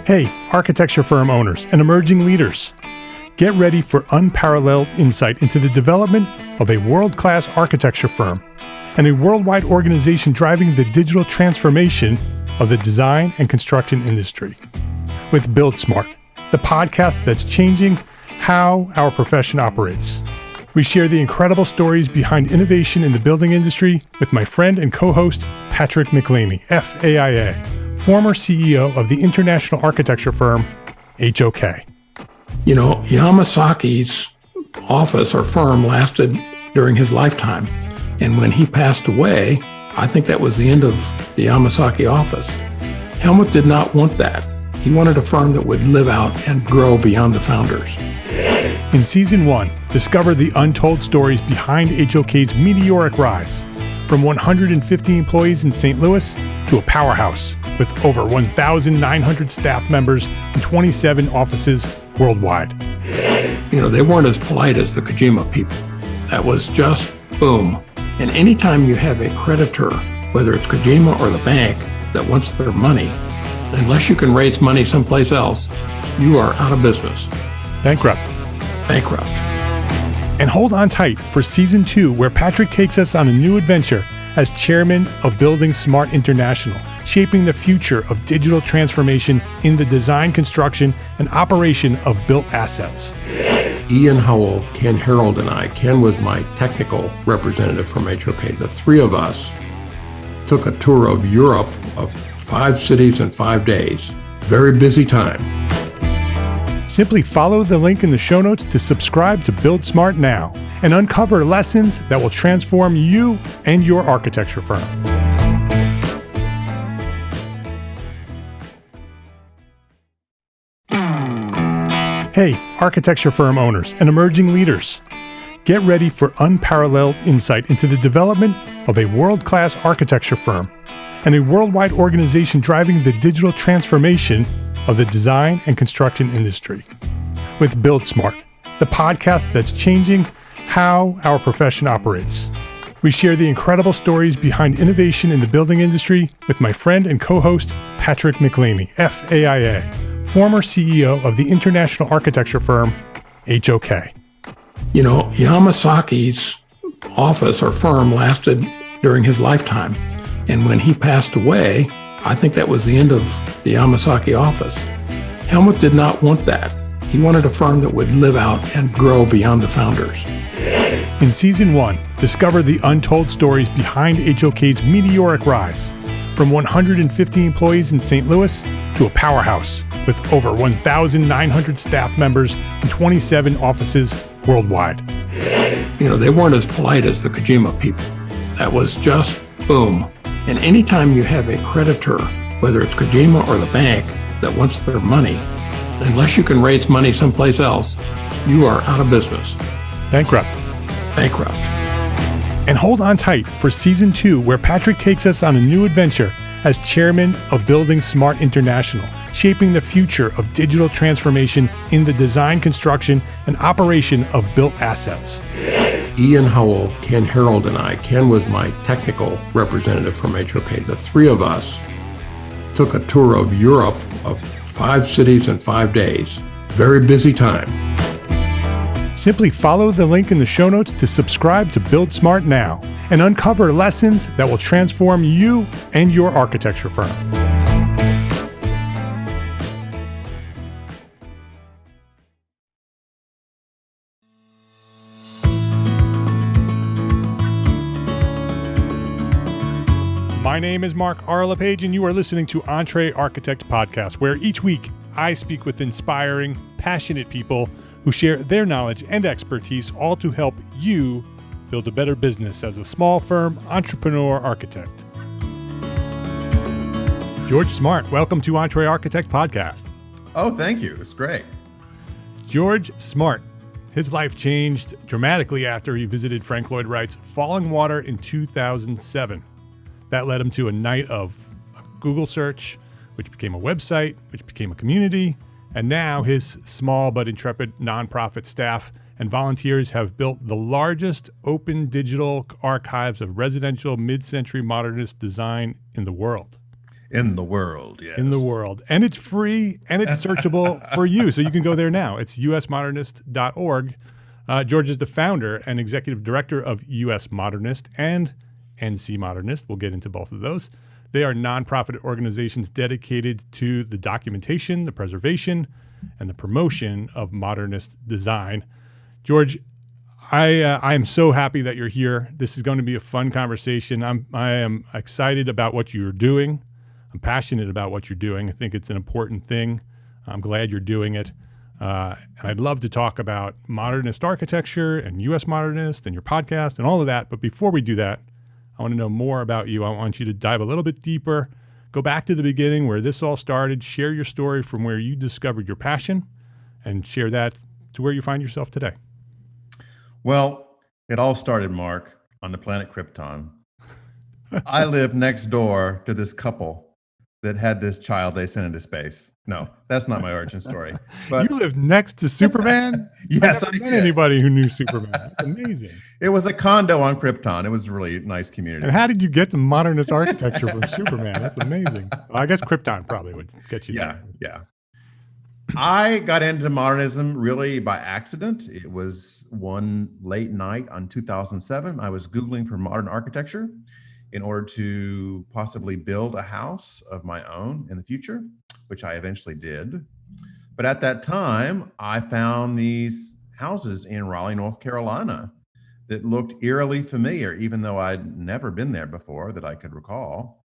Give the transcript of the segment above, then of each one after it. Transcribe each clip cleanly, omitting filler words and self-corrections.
Hey, architecture firm owners and emerging leaders. Get ready for unparalleled insight into the development of a world-class architecture firm and a worldwide organization driving the digital transformation of the design and construction industry. With Build Smart, the podcast that's changing how our profession operates. We share the incredible stories behind innovation in the building industry with my friend and co-host, Patrick McLeamy, FAIA, former CEO of the international architecture firm, HOK. You know, Yamasaki's office or firm lasted during his lifetime. And when he passed away, I think that was the end of the Yamasaki office. Helmut did not want that. He wanted a firm that would live out and grow beyond the founders. In Season 1, discover the untold stories behind HOK's meteoric rise, from 150 employees in St. Louis to a powerhouse with over 1,900 staff members and 27 offices worldwide. You know, they weren't as polite as the Kojima people. That was just boom. And anytime you have a creditor, whether it's Kojima or the bank, that wants their money, unless you can raise money someplace else, you are out of business. Bankrupt. And hold on tight for Season 2, where Patrick takes us on a new adventure as chairman of Building Smart International, shaping the future of digital transformation in the design, construction, and operation of built assets. Ian Howell, Ken Harold, and I, Ken was my technical representative from HOK. The three of us took a tour of Europe of 5 cities in 5 days. Very busy time. Simply follow the link in the show notes to subscribe to Build Smart now and uncover lessons that will transform you and your architecture firm. Hey, architecture firm owners and emerging leaders. Get ready for unparalleled insight into the development of a world-class architecture firm and a worldwide organization driving the digital transformation of the design and construction industry. With Build Smart, the podcast that's changing how our profession operates. We share the incredible stories behind innovation in the building industry with my friend and co-host, Patrick McLeamy, FAIA, former CEO of the international architecture firm, HOK. You know, Yamasaki's office or firm lasted during his lifetime. And when he passed away, I think that was the end of the Yamasaki office. Helmut did not want that. He wanted a firm that would live out and grow beyond the founders. In Season 1, discover the untold stories behind HOK's meteoric rise, from 150 employees in St. Louis to a powerhouse with over 1,900 staff members and 27 offices worldwide. You know, they weren't as polite as the Kojima people. That was just boom. And anytime you have a creditor, whether it's Kojima or the bank, that wants their money, unless you can raise money someplace else, you are out of business. Bankrupt. And hold on tight for Season 2, where Patrick takes us on a new adventure as chairman of Building Smart International, shaping the future of digital transformation in the design, construction, and operation of built assets. Ian Howell, Ken Harold, and I, Ken was my technical representative from HOK. The three of us took a tour of Europe of 5 cities in 5 days. Very busy time. Simply follow the link in the show notes to subscribe to Build Smart now and uncover lessons that will transform you and your architecture firm. My name is Mark R. LePage, and you are listening to EntreArchitect podcast, where each week I speak with inspiring, passionate people who share their knowledge and expertise, all to help you build a better business as a small firm entrepreneur architect. George Smart, welcome to EntreArchitect podcast. Oh, thank you. It's great. George Smart, his life changed dramatically after he visited Frank Lloyd Wright's Falling Water in 2007. That led him to a night of Google search, which became a website, which became a community, and now his small but intrepid nonprofit staff and volunteers have built the largest open digital archives of residential mid-century modernist design in the world. In the world, in the yes. world. And it's free and it's searchable for you. So you can go there now. It's usmodernist.org. George is the founder and executive director of US Modernist and NC Modernist. We'll get into both of those. They are nonprofit organizations dedicated to the documentation, the preservation, and the promotion of modernist design. George, I am so happy that you're here. This is going to be a fun conversation. I am excited about what you're doing. I'm passionate about what you're doing. I think it's an important thing. I'm glad you're doing it. And I'd love to talk about modernist architecture and U.S. Modernist and your podcast and all of that. But before we do that, I want to know more about you. I want you to dive a little bit deeper, go back to the beginning where this all started, share your story from where you discovered your passion, and share that to where you find yourself today. Well, it all started, Mark, on the planet Krypton. I lived next door to this couple that had this child they sent into space. No, that's not my origin story. But you lived next to Superman? Yes, I never met anybody who knew Superman. That's amazing. It was a condo on Krypton. It was a really nice community. And how did you get to modernist architecture from Superman? That's amazing. Well, I guess Krypton probably would get you there. Yeah. I got into modernism really by accident. It was one late night on 2007. I was Googling for modern architecture in order to possibly build a house of my own in the future, which I eventually did. But at that time, I found these houses in Raleigh, North Carolina that looked eerily familiar, even though I'd never been there before that I could recall.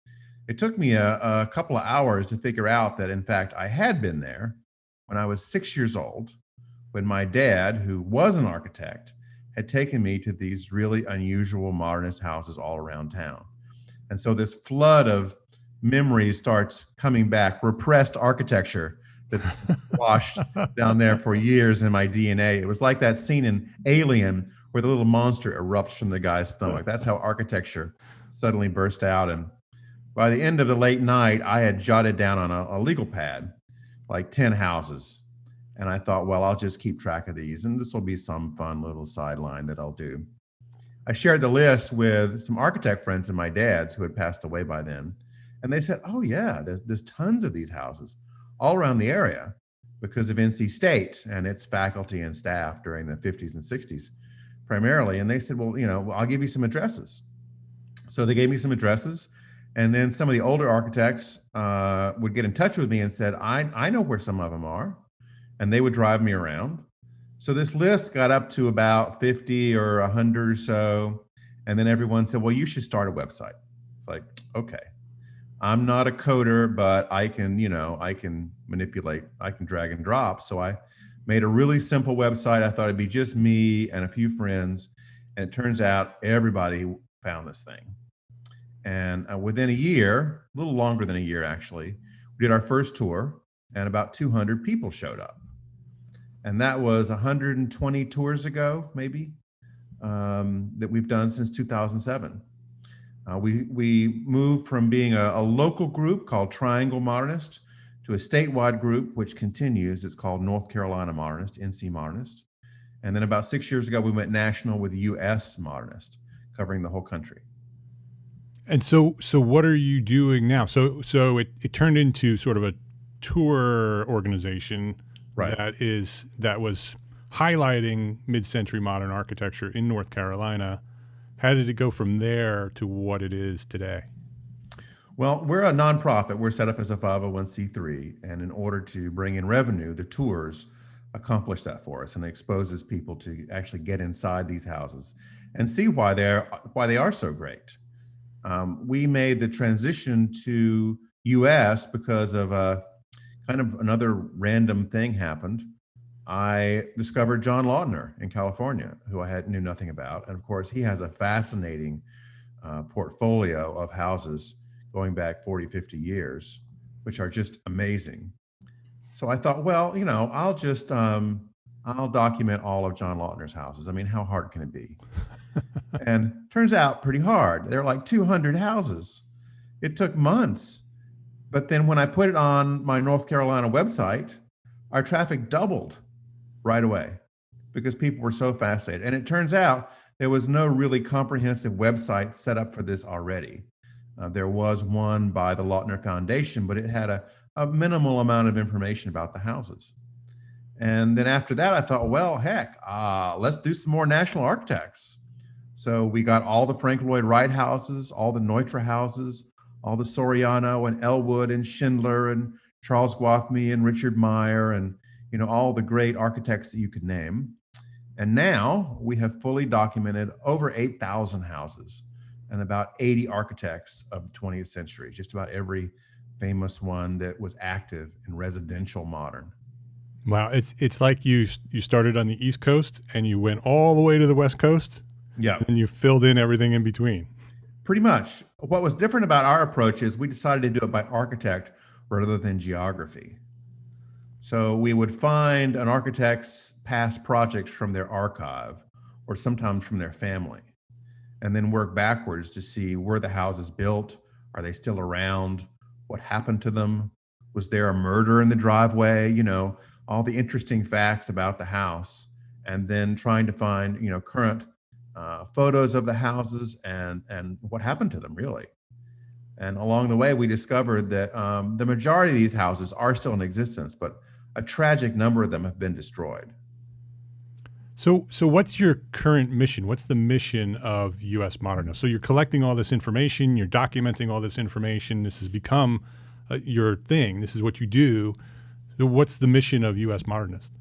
It took me a couple of hours to figure out that, in fact, I had been there when I was 6 years old, when my dad, who was an architect, had taken me to these really unusual modernist houses all around town. And so this flood of memories starts coming back, repressed architecture that's washed down there for years in my DNA. It was like that scene in Alien where the little monster erupts from the guy's stomach. That's how architecture suddenly burst out. And by the end of the late night, I had jotted down on a legal pad like 10 houses. And I thought, well, I'll just keep track of these, and this will be some fun little sideline that I'll do. I shared the list with some architect friends of my dad's who had passed away by then. And they said, oh yeah, there's tons of these houses all around the area because of NC State and its faculty and staff during the 50s and 60s primarily. And they said, well, I'll give you some addresses. So they gave me some addresses. And then some of the older architects would get in touch with me and said, I know where some of them are. And they would drive me around. So this list got up to about 50 or 100 or so. And then everyone said, well, you should start a website. It's like, okay, I'm not a coder, but I can manipulate, I can drag and drop. So I made a really simple website. I thought it'd be just me and a few friends. And it turns out everybody found this thing. And within a year, a little longer than a year actually, we did our first tour and about 200 people showed up. And that was 120 tours ago, maybe, that we've done since 2007. We moved from being a local group called Triangle Modernist to a statewide group, which continues. It's called North Carolina Modernist, NC Modernist. And then about 6 years ago, we went national with US Modernist, covering the whole country. And so what are you doing now? So it turned into sort of a tour organization, right, that was highlighting mid-century modern architecture in North Carolina. How did it go from there to what it is today? Well, we're a nonprofit. We're set up as a 501c3, and in order to bring in revenue, the tours accomplish that for us and exposes people to actually get inside these houses and see why they are so great. We made the transition to US because of kind of another random thing happened. I discovered John Lautner in California, who I knew nothing about. And of course, he has a fascinating portfolio of houses going back 40, 50 years, which are just amazing. So I thought, well, I'll just, I'll document all of John Lautner's houses. I mean, how hard can it be? And turns out pretty hard. There are like 200 houses. It took months. But then when I put it on my North Carolina website, our traffic doubled right away because people were so fascinated. And it turns out there was no really comprehensive website set up for this already. There was one by the Lautner Foundation, but it had a minimal amount of information about the houses. And then after that, I thought, well, heck, let's do some more national architects. So we got all the Frank Lloyd Wright houses, all the Neutra houses, all the Soriano and Elwood and Schindler and Charles Gwathmey and Richard Meyer and all the great architects that you could name. And now we have fully documented over 8,000 houses and about 80 architects of the 20th century, just about every famous one that was active in residential modern. Wow, it's like you started on the East Coast and you went all the way to the West Coast. Yeah. And you filled in everything in between. Pretty much. What was different about our approach is we decided to do it by architect rather than geography. So we would find an architect's past projects from their archive or sometimes from their family, and then work backwards to see where the house is built. Are they still around? What happened to them? Was there a murder in the driveway? All the interesting facts about the house, and then trying to find, current photos of the houses and what happened to them, really. And along the way, we discovered that the majority of these houses are still in existence, but a tragic number of them have been destroyed. So what's your current mission? What's the mission of U.S. Modernist? So you're collecting all this information, you're documenting all this information. This has become your thing. This is what you do. So what's the mission of U.S. Modernist?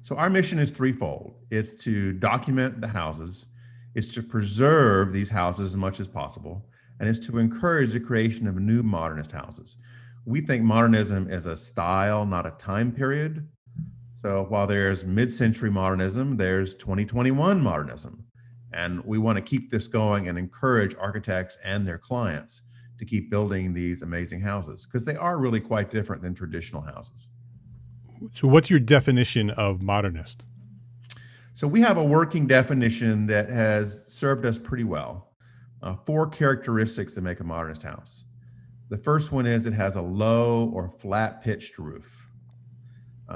So our mission is threefold. It's to document the houses, it's to preserve these houses as much as possible, and it's to encourage the creation of new modernist houses. We think modernism is a style, not a time period. So while there's mid-century modernism, there's 2021 modernism. And we want to keep this going and encourage architects and their clients to keep building these amazing houses, because they are really quite different than traditional houses. So what's your definition of modernist? So we have a working definition that has served us pretty well. 4 characteristics that make a modernist house. The first one is it has a low or flat pitched roof.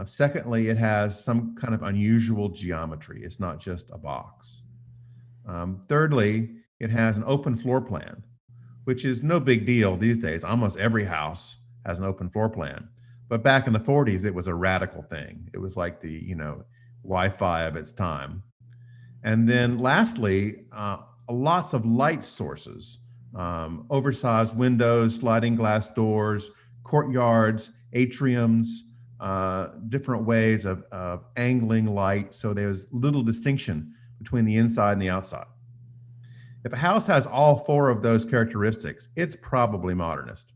Secondly, it has some kind of unusual geometry. It's not just a box. Thirdly, it has an open floor plan, which is no big deal these days. Almost every house has an open floor plan. But back in the 40s, it was a radical thing. It was like the, Wi-Fi of its time. And then lastly, lots of light sources, oversized windows, sliding glass doors, courtyards, atriums, different ways of angling light. So there's little distinction between the inside and the outside. If a house has all 4 of those characteristics, it's probably modernist.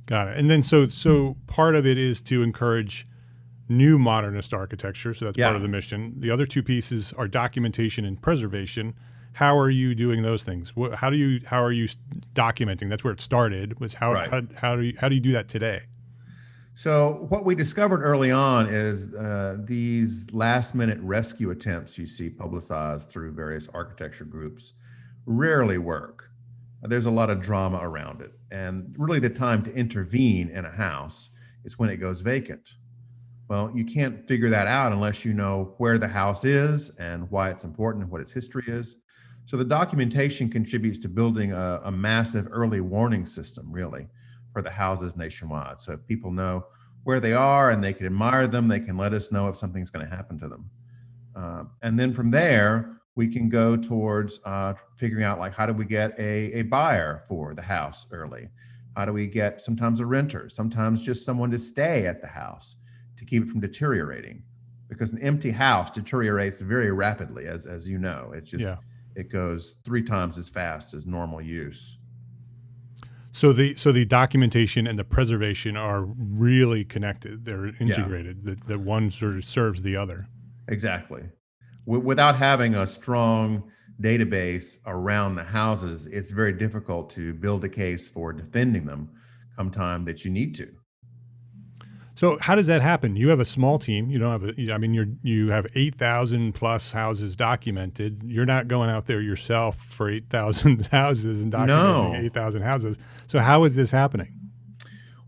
Got it. And then so part of it is to encourage new modernist architecture. So that's part of the mission. The other 2 pieces are documentation and preservation. How are you doing those things? How are you documenting? That's where it started. Was how do you do that today? So what we discovered early on is these last-minute rescue attempts you see publicized through various architecture groups rarely work. There's a lot of drama around it. And really the time to intervene in a house is when it goes vacant. Well, you can't figure that out unless you know where the house is and why it's important and what its history is. So the documentation contributes to building a massive early warning system, really, for the houses nationwide. So if people know where they are and they can admire them, they can let us know if something's going to happen to them. And then from there, we can go towards figuring out, like, how do we get a buyer for the house early? How do we get sometimes a renter, sometimes just someone to stay at the house to keep it from deteriorating? Because an empty house deteriorates very rapidly, as you know. It's just, it goes 3 times as fast as normal use. So the documentation and the preservation are really connected. They're integrated. The one sort of serves the other. Exactly. Without having a strong database around the houses, it's very difficult to build a case for defending them come time that you need to. So how does that happen? You have a small team. You don't have you have 8,000 plus houses documented. You're not going out there yourself for 8,000 houses and documenting 8,000 houses. So how is this happening?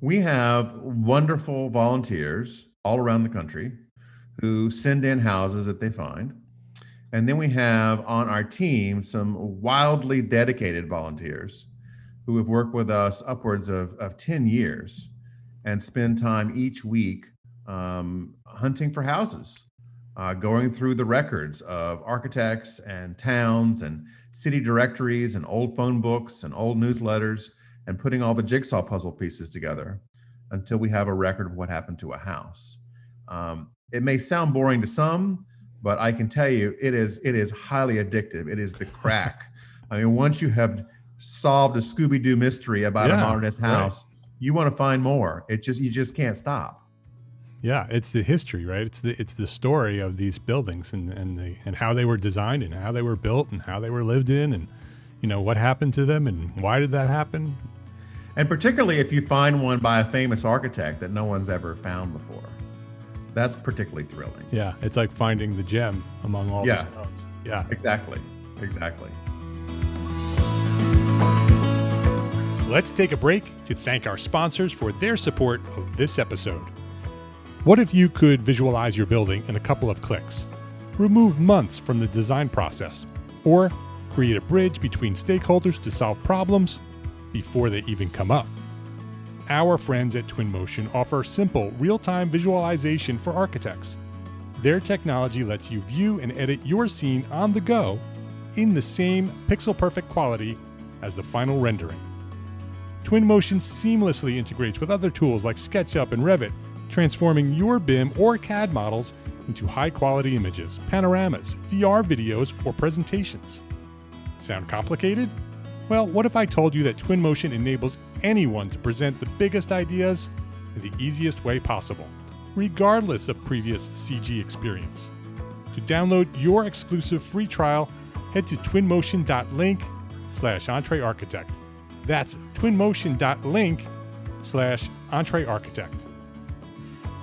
We have wonderful volunteers all around the country who send in houses that they find. And then we have on our team some wildly dedicated volunteers who have worked with us upwards of 10 years and spend time each week hunting for houses, going through the records of architects and towns and city directories and old phone books and old newsletters and putting all the jigsaw puzzle pieces together until we have a record of what happened to a house. It may sound boring to some, but I can tell you it is highly addictive. It is the crack. I mean, once you have solved a Scooby-Doo mystery about a modernist house, you want to find more. You just can't stop. Yeah, it's the history, right? It's the story of these buildings and how they were designed and how they were built and how they were lived in and what happened to them and why did that happen? And particularly if you find one by a famous architect that no one's ever found before. That's particularly thrilling. Yeah, it's like finding the gem among all the stones. Yeah. Exactly. Let's take a break to thank our sponsors for their support of this episode. What if you could visualize your building in a couple of clicks, remove months from the design process, or create a bridge between stakeholders to solve problems before they even come up? Our friends at Twinmotion offer simple, real-time visualization for architects. Their technology lets you view and edit your scene on the go in the same pixel-perfect quality as the final rendering. Twinmotion seamlessly integrates with other tools like SketchUp and Revit, transforming your BIM or CAD models into high-quality images, panoramas, VR videos, or presentations. Sound complicated? Well, what if I told you that Twinmotion enables anyone to present the biggest ideas in the easiest way possible, regardless of previous CG experience? To download your exclusive free trial, head to twinmotion.link/EntreArchitect. That's twinmotion.link/EntreArchitect.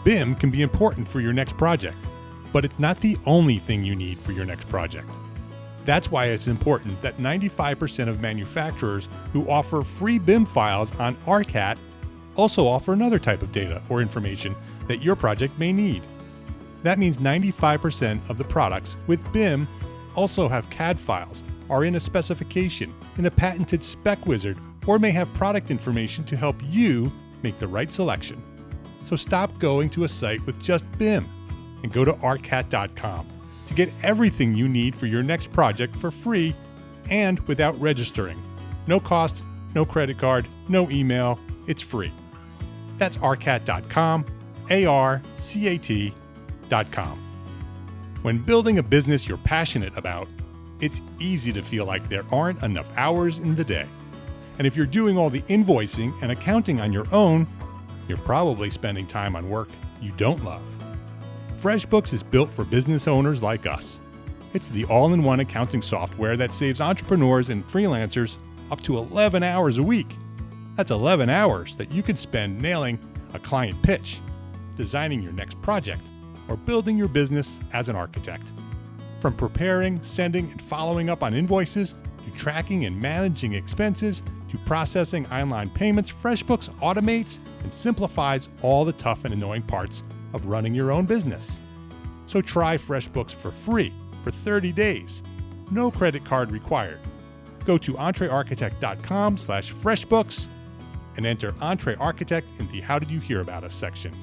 BIM can be important for your next project, but it's not the only thing you need for your next project. That's why it's important that 95% of manufacturers who offer free BIM files on ARCAT also offer another type of data or information that your project may need. That means 95% of the products with BIM also have CAD files, are in a specification, in a patented spec wizard, or may have product information to help you make the right selection. So stop going to a site with just BIM and go to arcat.com to get everything you need for your next project for free and without registering. No cost, no credit card, no email. It's free. That's arcat.com, ARCAT.com. When building a business you're passionate about, it's easy to feel like there aren't enough hours in the day. And if you're doing all the invoicing and accounting on your own, you're probably spending time on work you don't love. FreshBooks is built for business owners like us. It's the all-in-one accounting software that saves entrepreneurs and freelancers up to 11 hours a week. That's 11 hours that you could spend nailing a client pitch, designing your next project, or building your business as an architect. From preparing, sending, and following up on invoices, to tracking and managing expenses, to processing online payments, FreshBooks automates and simplifies all the tough and annoying parts of running your own business. So try FreshBooks for free for 30 days. No credit card required. Go to EntreArchitect.com/FreshBooks and enter EntreArchitect in the How Did You Hear About Us section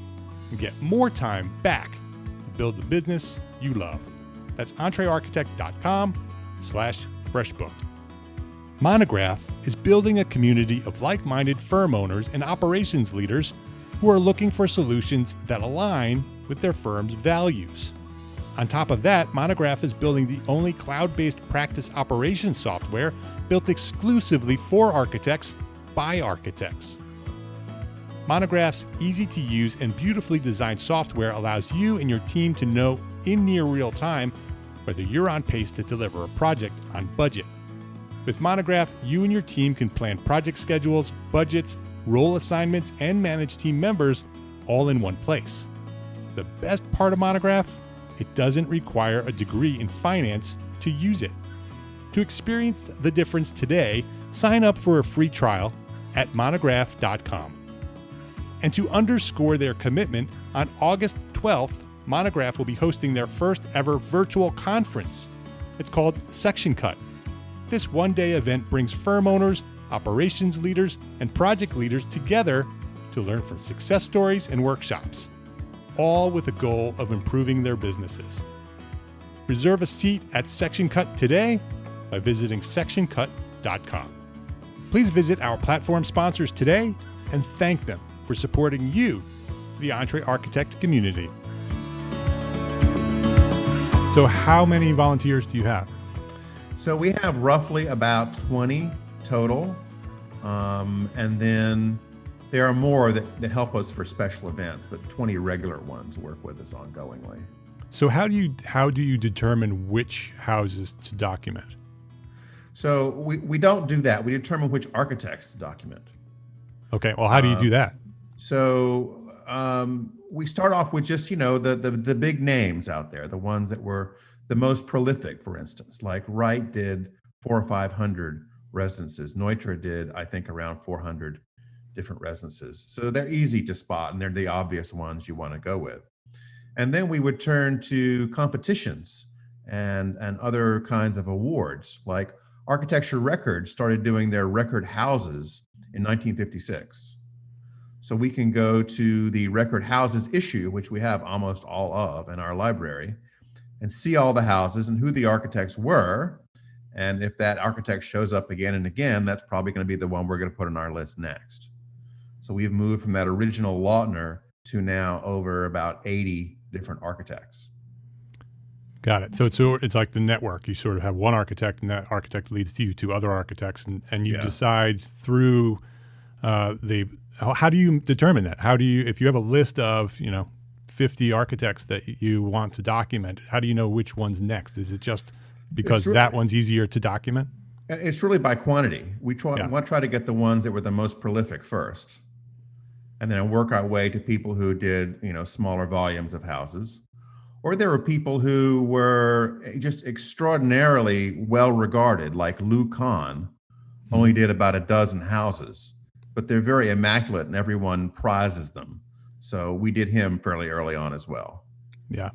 and get more time back to build the business you love. That's EntreArchitect.com/FreshBooks. Monograph is building a community of like-minded firm owners and operations leaders who are looking for solutions that align with their firm's values. On top of that, Monograph is building the only cloud-based practice operations software built exclusively for architects by architects. Monograph's easy-to-use and beautifully designed software allows you and your team to know in near real time whether you're on pace to deliver a project on budget. With Monograph, you and your team can plan project schedules, budgets, role assignments, and manage team members all in one place. The best part of Monograph? It doesn't require a degree in finance to use it. To experience the difference today, sign up for a free trial at monograph.com. And to underscore their commitment, on August 12th, Monograph will be hosting their first ever virtual conference. It's called Section Cut. This one-day event brings firm owners, operations leaders, and project leaders together to learn from success stories and workshops, all with the goal of improving their businesses. Reserve a seat at Section Cut today by visiting sectioncut.com. Please visit our platform sponsors today and thank them for supporting you, the EntreArchitect community. So how many volunteers do you have? So we have roughly about 20 total. And then there are more that help us for special events, but 20 regular ones work with us ongoingly. So how do you determine which houses to document? So we don't do that. We determine which architects to document. Okay, well, how do you do that? So we start off with just, the big names out there, the ones that were the most prolific, for instance, like Wright did 400 or 500 residences. Neutra did, I think, around 400 different residences. So they're easy to spot and they're the obvious ones you want to go with. And then we would turn to competitions and other kinds of awards, like Architecture Records started doing their record houses in 1956. So we can go to the record houses issue, which we have almost all of in our library, and see all the houses and who the architects were. And if that architect shows up again and again, that's probably going to be the one we're going to put on our list next. So we've moved from that original Lautner to now over about 80 different architects. Got it. So it's like the network. You sort of have one architect, and that architect leads you to other architects, and you decide through how do you determine that? How do you, if you have a list of 50 architects that you want to document, how do you know which one's next? Is it just because that one's easier to document? It's really by quantity. We want to try to get the ones that were the most prolific first, and then work our way to people who did smaller volumes of houses. Or there were people who were just extraordinarily well regarded, like Lou Kahn, only did about a dozen houses, but they're very immaculate and everyone prizes them. So we did him fairly early on as well. Yeah.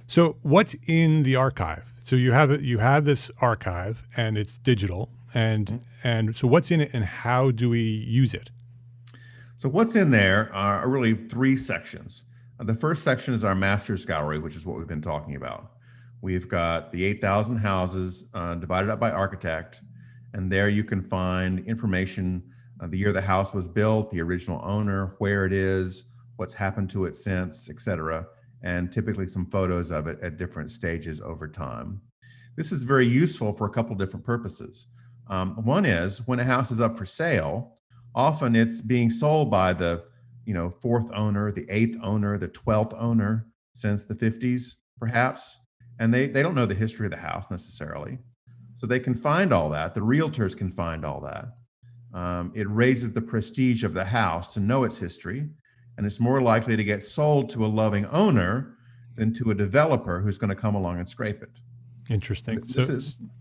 So what's in the archive? So you have this archive and it's digital, and so what's in it and how do we use it? So what's in there are really three sections. The first section is our master's gallery, which is what we've been talking about. We've got the 8,000 houses divided up by architect, and there you can find information, the year the house was built, the original owner, where it is, what's happened to it since, et cetera, and typically some photos of it at different stages over time. This is very useful for a couple different purposes. One is when a house is up for sale, often it's being sold by the fourth owner, the eighth owner, the 12th owner since the 50s, perhaps. And they don't know the history of the house necessarily. So they can find all that. The realtors can find all that. It raises the prestige of the house to know its history. And it's more likely to get sold to a loving owner than to a developer who's going to come along and scrape it. Interesting.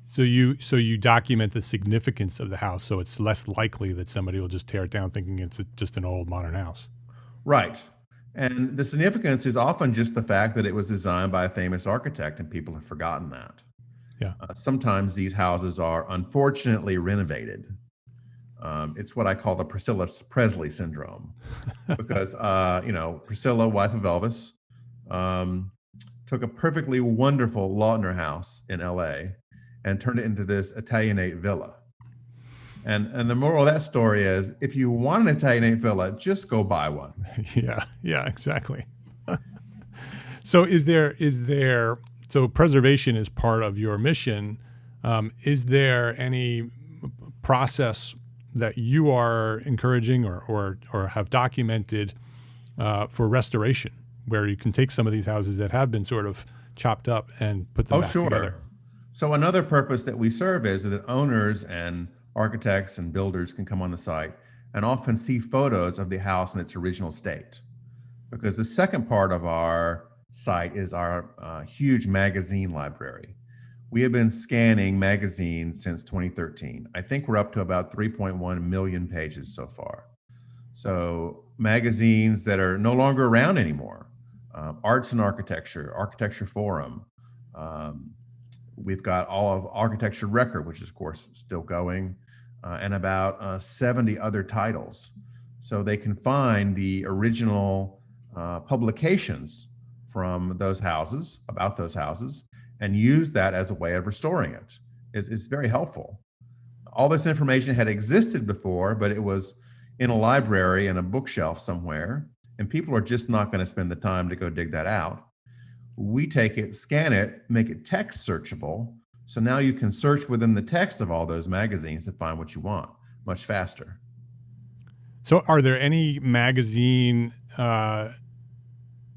So you document the significance of the house, so it's less likely that somebody will just tear it down thinking it's just an old modern house. Right. And the significance is often just the fact that it was designed by a famous architect, and people have forgotten that. Yeah. Sometimes these houses are unfortunately renovated. It's what I call the Priscilla Presley syndrome, because Priscilla, wife of Elvis, took a perfectly wonderful Lautner house in LA and turned it into this Italianate villa. And the moral of that story is, if you want an Italianate villa, just go buy one. Yeah, exactly. So so preservation is part of your mission. Is there any process that you are encouraging or have documented for restoration, where you can take some of these houses that have been sort of chopped up and put them back together? So another purpose that we serve is that owners and architects and builders can come on the site and often see photos of the house in its original state. Because the second part of our site is our huge magazine library. We have been scanning magazines since 2013. I think we're up to about 3.1 million pages so far. So magazines that are no longer around anymore. Arts and Architecture, Architecture Forum. We've got all of Architecture Record, which is, of course, still going. and about 70 other titles. So they can find the original publications from those houses, about those houses, and use that as a way of restoring it. It's very helpful. All this information had existed before, but it was in a library and a bookshelf somewhere, and people are just not going to spend the time to go dig that out. We take it, scan it, make it text searchable. So now you can search within the text of all those magazines to find what you want much faster. So are there any magazine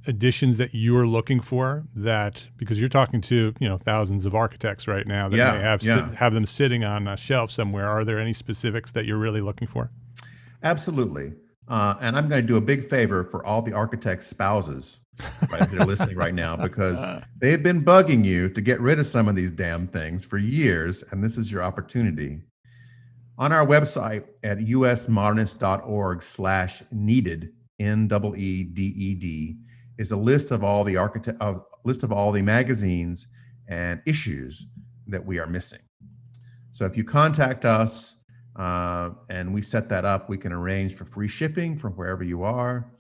editions that you are looking for, that, because you're talking to, thousands of architects right now that may have them sitting on a shelf somewhere. Are there any specifics that you're really looking for? Absolutely. And I'm going to do a big favor for all the architect spouses that are listening right now, because they've been bugging you to get rid of some of these damn things for years, and this is your opportunity. On our website at usmodernist.org/needed, NEEDED, is a list of all the magazines and issues that we are missing. So if you contact us and we set that up, we can arrange for free shipping from wherever you are.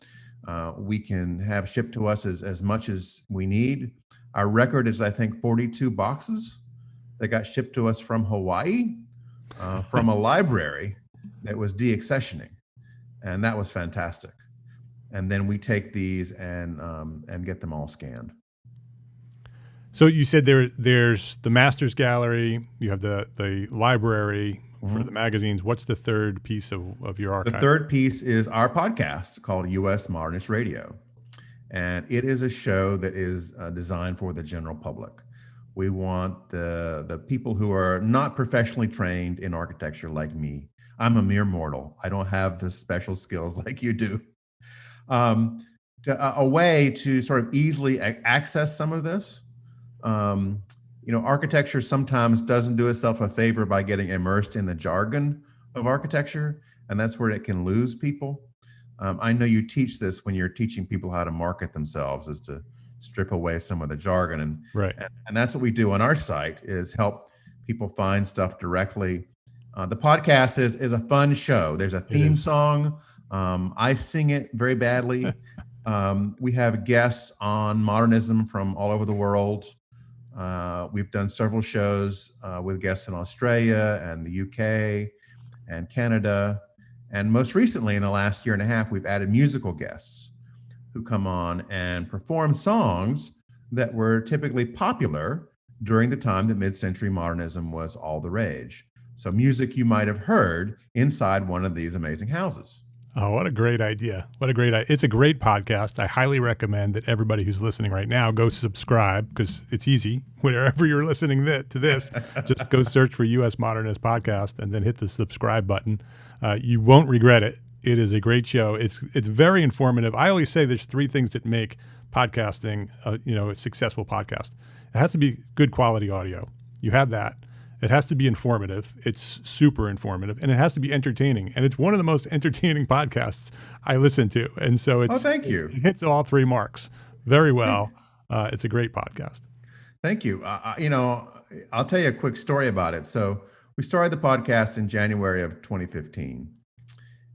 We can have shipped to us as much as we need. Our record is, I think, 42 boxes that got shipped to us from Hawaii, from a library that was deaccessioning, and that was fantastic. And then we take these and get them all scanned. So you said there's the Masters Gallery, you have the library for the magazines. What's the third piece of your archive? The third piece is our podcast called US Modernist Radio. And it is a show that is designed for the general public. We want the people who are not professionally trained in architecture like me. I'm a mere mortal. I don't have the special skills like you do. A way to sort of easily access some of this. Architecture sometimes doesn't do itself a favor by getting immersed in the jargon of architecture, and that's where it can lose people. I know you teach this when you're teaching people how to market themselves, is to strip away some of the jargon, and that's what we do on our site, is help people find stuff directly. The podcast is a fun show. There's a theme song. I sing it very badly. We have guests on modernism from all over the world. We've done several shows with guests in Australia and the UK and Canada. And most recently, in the last year and a half, we've added musical guests who come on and perform songs that were typically popular during the time that mid-century modernism was all the rage. So music you might have heard inside one of these amazing houses. Oh, what a great idea. It's a great podcast. I highly recommend that everybody who's listening right now go subscribe, because it's easy. Wherever you're listening to this, just go search for US Modernist Podcast and then hit the subscribe button. You won't regret it. It is a great show. It's very informative. I always say there's three things that make podcasting, a successful podcast. It has to be good quality audio. You have that. It has to be informative. It's super informative, and it has to be entertaining. And it's one of the most entertaining podcasts I listen to. And so thank you. It hits all three marks very well. It's a great podcast. Thank you. I'll tell you a quick story about it. So we started the podcast in January of 2015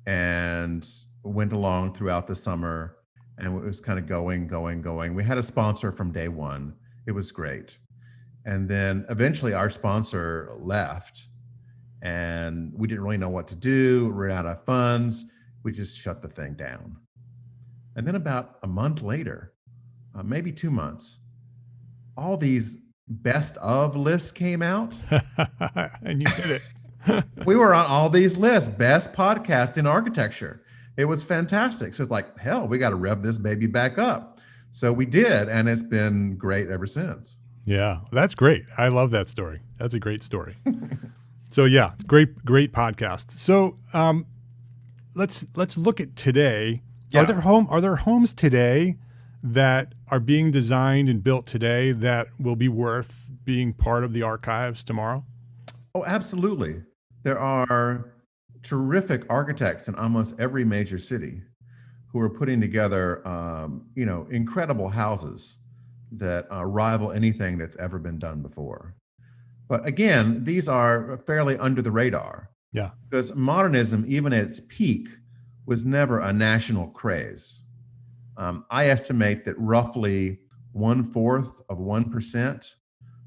and went along throughout the summer, and it was kind of going. We had a sponsor from day one. It was great. And then eventually our sponsor left, and we didn't really know what to do. We ran out of funds. We just shut the thing down. And then about a month later, maybe 2 months, all these best of lists came out. And you did it. We were on all these lists, best podcast in architecture. It was fantastic. So it's like, hell, we got to rev this baby back up. So we did, and it's been great ever since. Yeah, that's great. I love that story. That's a great story. So yeah, great podcast. So let's look at today. Yeah. Are there homes today that are being designed and built today that will be worth being part of the archives tomorrow? Oh, absolutely. There are terrific architects in almost every major city who are putting together, incredible houses that rival anything that's ever been done before. But again, these are fairly under the radar. Yeah. Because modernism, even at its peak, was never a national craze. I estimate that roughly 1/4 of 1%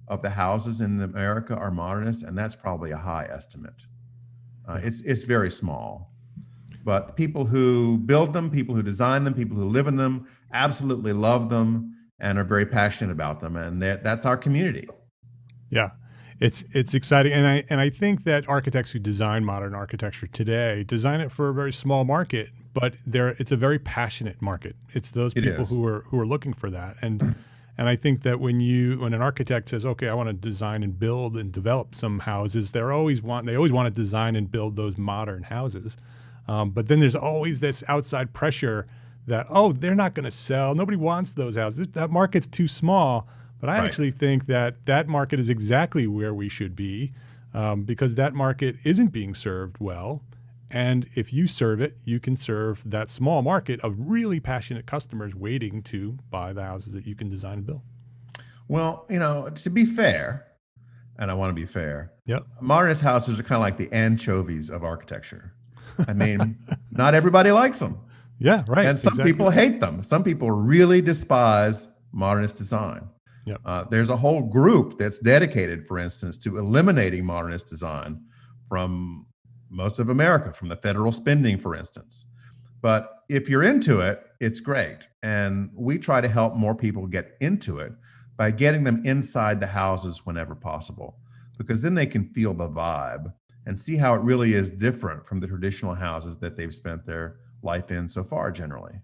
of the houses in America are modernist, and that's probably a high estimate. Yeah. It's very small. But people who build them, people who design them, people who live in them, absolutely love them and are very passionate about them, and that's our community. Yeah, it's exciting, and I think that architects who design modern architecture today design it for a very small market, but it's a very passionate market. It's those It people is. who are looking for that, and I think that when an architect says, okay, I want to design and build and develop some houses, they always want to design and build those modern houses, but then there's always this outside pressure that, oh, they're not going to sell. Nobody wants those houses. That market's too small. But I Right. actually think that market is exactly where we should be, because that market isn't being served well. And if you serve it, you can serve that small market of really passionate customers waiting to buy the houses that you can design and build. Well, to be fair, and I want to be fair, Yep. modernist houses are kind of like the anchovies of architecture. I mean, not everybody likes them, Yeah, right. and some Exactly. people hate them. Some people really despise modernist design. Yep. There's a whole group that's dedicated, for instance, to eliminating modernist design from most of America, from the federal spending, for instance. But if you're into it, it's great. And we try to help more people get into it by getting them inside the houses whenever possible, because then they can feel the vibe and see how it really is different from the traditional houses that they've spent their life in so far, generally.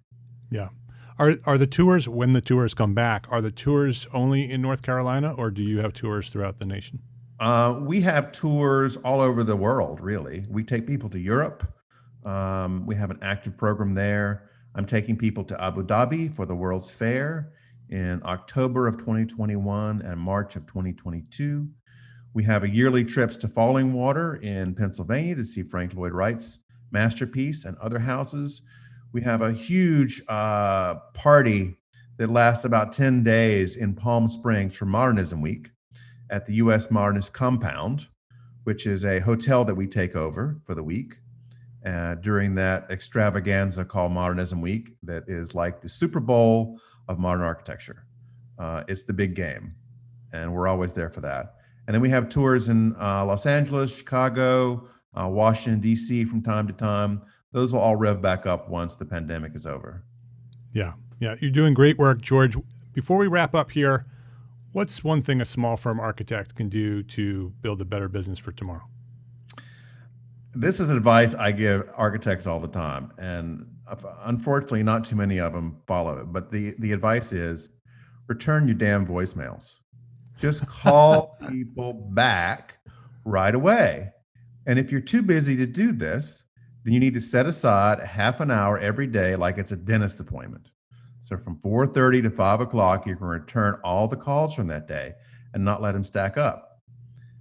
Yeah. Are the tours, when the tours come back, are the tours only in North Carolina, or do you have tours throughout the nation? We have tours all over the world, really. We take people to Europe. We have an active program there. I'm taking people to Abu Dhabi for the World's Fair in October of 2021 and March of 2022. We have a yearly trips to Fallingwater in Pennsylvania to see Frank Lloyd Wright's masterpiece and other houses. We have a huge party that lasts about 10 days in Palm Springs for Modernism Week at the U.S. Modernist Compound, which is a hotel that we take over for the week during that extravaganza called Modernism Week that is like the Super Bowl of modern architecture. It's the big game, and we're always there for that. And then we have tours in Los Angeles, Chicago, Washington, D.C. from time to time. Those will all rev back up once the pandemic is over. Yeah. Yeah. You're doing great work, George. Before we wrap up here, what's one thing a small firm architect can do to build a better business for tomorrow? This is advice I give architects all the time, and unfortunately, not too many of them follow it. But the advice is return your damn voicemails. Just call people back right away. And if you're too busy to do this, then you need to set aside a half an hour every day like it's a dentist appointment. So from 4:30 to 5 o'clock, you can return all the calls from that day and not let them stack up.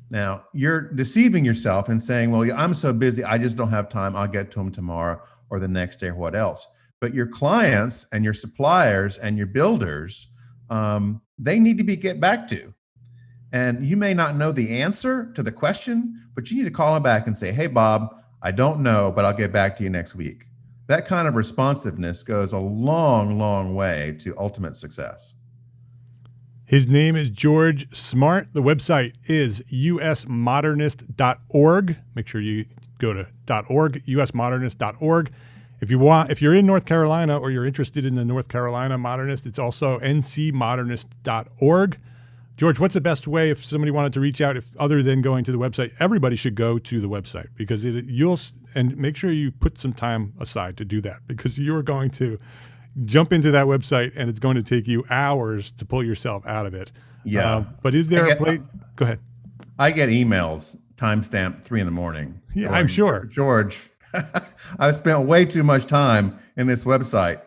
Now, you're deceiving yourself and saying, well, I'm so busy, I just don't have time. I'll get to them tomorrow or the next day or what else. But your clients and your suppliers and your builders, they need to be get back to. And you may not know the answer to the question, but you need to call them back and say, hey, Bob, I don't know, but I'll get back to you next week. That kind of responsiveness goes a long, long way to ultimate success. His name is George Smart. The website is usmodernist.org. Make sure you go to .org, usmodernist.org. If you're in North Carolina or you're interested in the North Carolina Modernist, it's also ncmodernist.org. George, what's the best way if somebody wanted to reach out, if other than going to the website? Everybody should go to the website because and make sure you put some time aside to do that, because you're going to jump into that website and it's going to take you hours to pull yourself out of it. Yeah. But is there a place? Go ahead. I get emails timestamped 3 a.m. Yeah, I'm sure. George, I've spent way too much time in this website.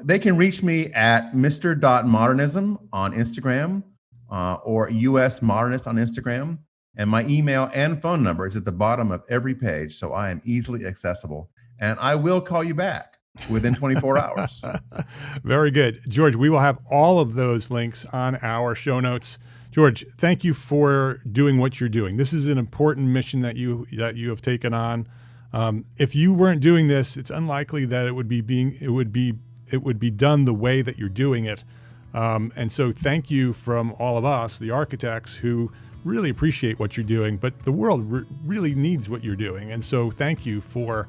They can reach me at Mr.Modernism on Instagram or US Modernist on Instagram. And my email and phone number is at the bottom of every page. So I am easily accessible. And I will call you back within 24 hours. Very good. George, we will have all of those links on our show notes. George, thank you for doing what you're doing. This is an important mission that you have taken on. If you weren't doing this, it's unlikely that it would be done the way that you're doing it. And so thank you from all of us, the architects, who really appreciate what you're doing, but the world really needs what you're doing. And so thank you for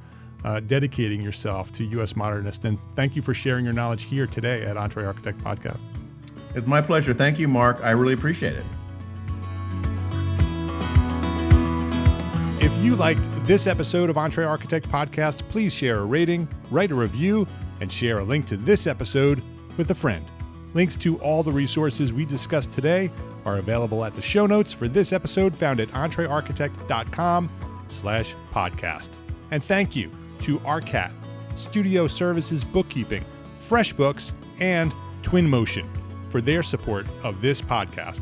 dedicating yourself to U.S. Modernist, and thank you for sharing your knowledge here today at EntreArchitect Podcast. It's my pleasure. Thank you, Mark. I really appreciate it. If you liked this episode of EntreArchitect Podcast, please share a rating, write a review, and share a link to this episode with a friend. Links to all the resources we discussed today are available at the show notes for this episode found at entrearchitect.com/podcast. And thank you to ARCAT, Studio Services Bookkeeping, FreshBooks, and Twinmotion for their support of this podcast.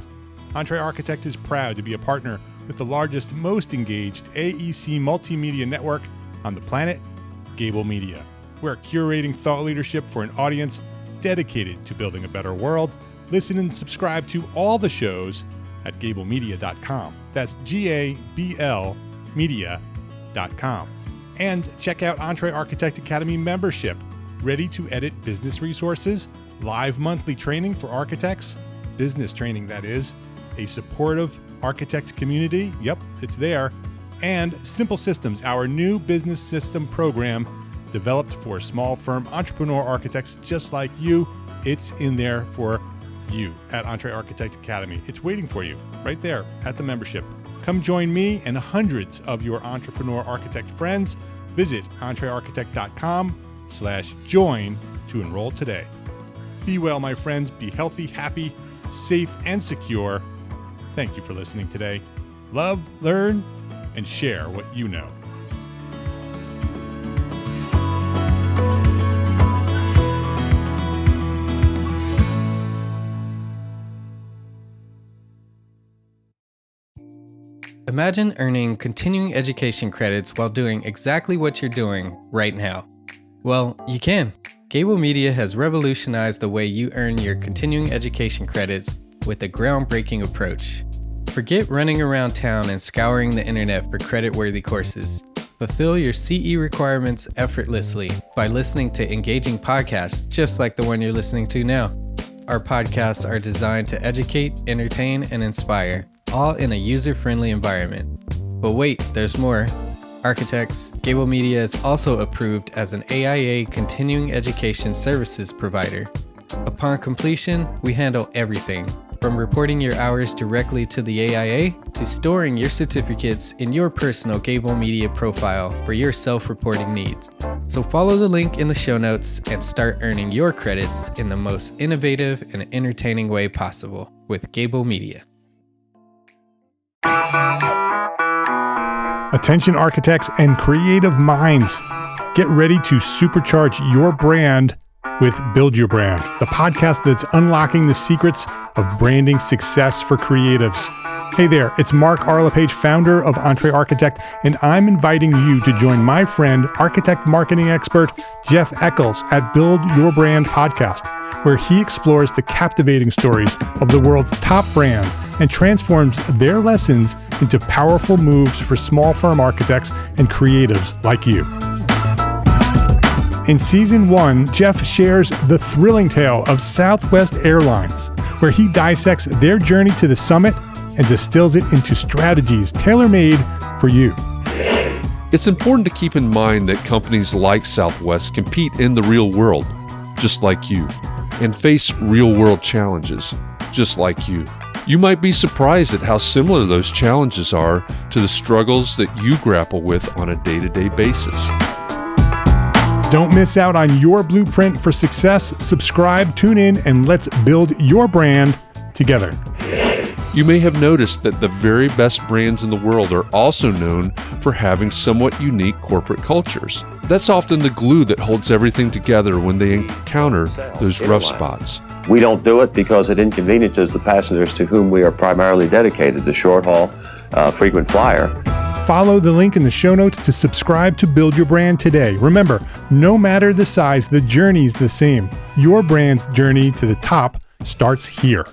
EntreArchitect is proud to be a partner with the largest, most engaged AEC multimedia network on the planet, Gable Media. We're curating thought leadership for an audience dedicated to building a better world. Listen and subscribe to all the shows at gablemedia.com. That's GABL media.com. And check out EntreArchitect Academy membership. Ready to edit business resources, live monthly training for architects, business training that is, a supportive architect community, yep, it's there, and Simple Systems, our new business system program developed for small firm entrepreneur architects just like you. It's in there for you at EntreArchitect Academy. It's waiting for you right there at the membership. Come join me and hundreds of your entrepreneur architect friends. Visit entrearchitect.com/join to enroll today. Be well, my friends. Be healthy, happy, safe, and secure. Thank you for listening today. Love, learn, and share what you know. Imagine earning continuing education credits while doing exactly what you're doing right now. Well, you can. Gable Media has revolutionized the way you earn your continuing education credits with a groundbreaking approach. Forget running around town and scouring the internet for credit-worthy courses. Fulfill your CE requirements effortlessly by listening to engaging podcasts just like the one you're listening to now. Our podcasts are designed to educate, entertain, and inspire, all in a user-friendly environment. But wait, there's more. Architects, Gable Media is also approved as an AIA continuing education services provider. Upon completion, we handle everything, from reporting your hours directly to the AIA to storing your certificates in your personal Gable Media profile for your self-reporting needs. So follow the link in the show notes and start earning your credits in the most innovative and entertaining way possible with Gable Media. Attention architects and creative minds, get ready to supercharge your brand with Build Your Brand, the podcast that's unlocking the secrets of branding success for creatives. Hey there, it's Mark Arlepage, founder of EntreArchitect, and I'm inviting you to join my friend, architect marketing expert Jeff Eccles at Build Your Brand podcast, where he explores the captivating stories of the world's top brands and transforms their lessons into powerful moves for small firm architects and creatives like you. In Season 1, Jeff shares the thrilling tale of Southwest Airlines, where he dissects their journey to the summit and distills it into strategies tailor-made for you. It's important to keep in mind that companies like Southwest compete in the real world, just like you, and face real-world challenges, just like you. You might be surprised at how similar those challenges are to the struggles that you grapple with on a day-to-day basis. Don't miss out on your blueprint for success. Subscribe, tune in, and let's build your brand together. You may have noticed that the very best brands in the world are also known for having somewhat unique corporate cultures. That's often the glue that holds everything together when they encounter those rough spots. We don't do it because it inconveniences the passengers to whom we are primarily dedicated, the short haul, frequent flyer. Follow the link in the show notes to subscribe to Build Your Brand today. Remember, no matter the size, the journey's the same. Your brand's journey to the top starts here.